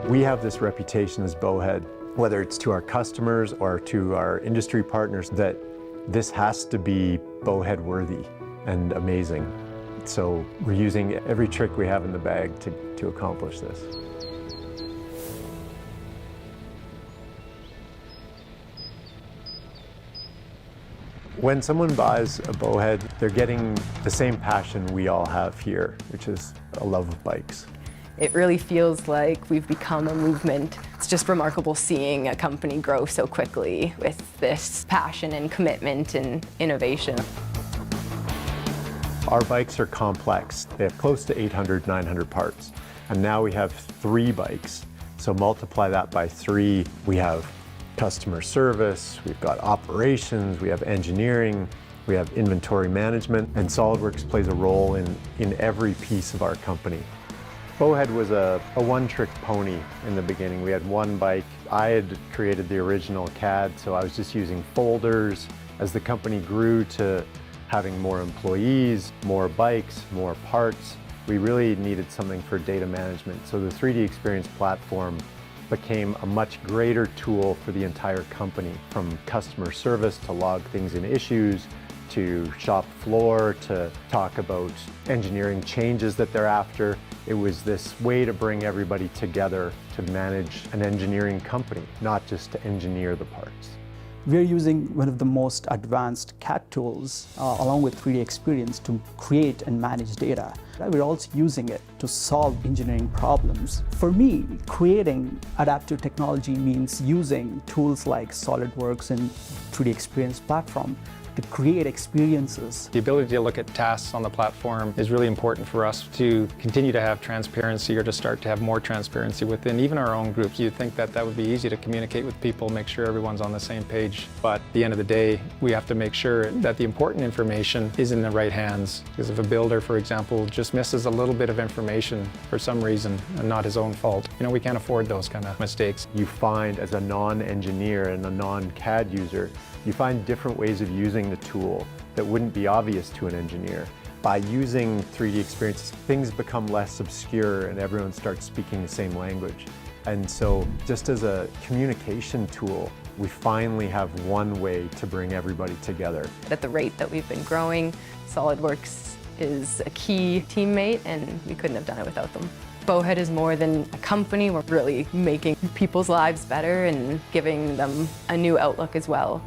We have this reputation as Bowhead, whether it's to our customers or to our industry partners, that this has to be Bowhead worthy and amazing. So we're using every trick we have in the bag to accomplish this. When someone buys a Bowhead, they're getting the same passion we all have here, which is a love of bikes. It really feels like we've become a movement. It's just remarkable seeing a company grow so quickly with this passion and commitment and innovation. Our bikes are complex. They have close to 800, 900 parts. And now we have 3 bikes. So multiply that by 3. We have customer service, we've got operations, we have engineering, we have inventory management, and SOLIDWORKS plays a role in every piece of our company. Bowhead was a one-trick pony in the beginning. We had one bike. I had created the original CAD, so I was just using folders. As the company grew to having more employees, more bikes, more parts, we really needed something for data management. So the 3DEXPERIENCE platform became a much greater tool for the entire company, from customer service to log things in issues, to shop floor, to talk about engineering changes that they're after. It was this way to bring everybody together to manage an engineering company, not just to engineer the parts. We're using one of the most advanced CAD tools along with 3DEXPERIENCE to create and manage data. We're also using it to solve engineering problems. For me, creating adaptive technology means using tools like SOLIDWORKS and 3DEXPERIENCE platform to create experiences. The ability to look at tasks on the platform is really important for us to continue to have transparency, or to start to have more transparency within even our own groups. You'd think that that would be easy to communicate with people, make sure everyone's on the same page. But at the end of the day, we have to make sure that the important information is in the right hands. Because if a builder, for example, just misses a little bit of information for some reason and not his own fault, we can't afford those kind of mistakes. You find, as a non-engineer and a non-CAD user, you find different ways of using the tool that wouldn't be obvious to an engineer. By using 3DEXPERIENCE, things become less obscure and everyone starts speaking the same language. And so, just as a communication tool, we finally have one way to bring everybody together. At the rate that we've been growing, SOLIDWORKS is a key teammate, and we couldn't have done it without them. Bowhead is more than a company. We're really making people's lives better and giving them a new outlook as well.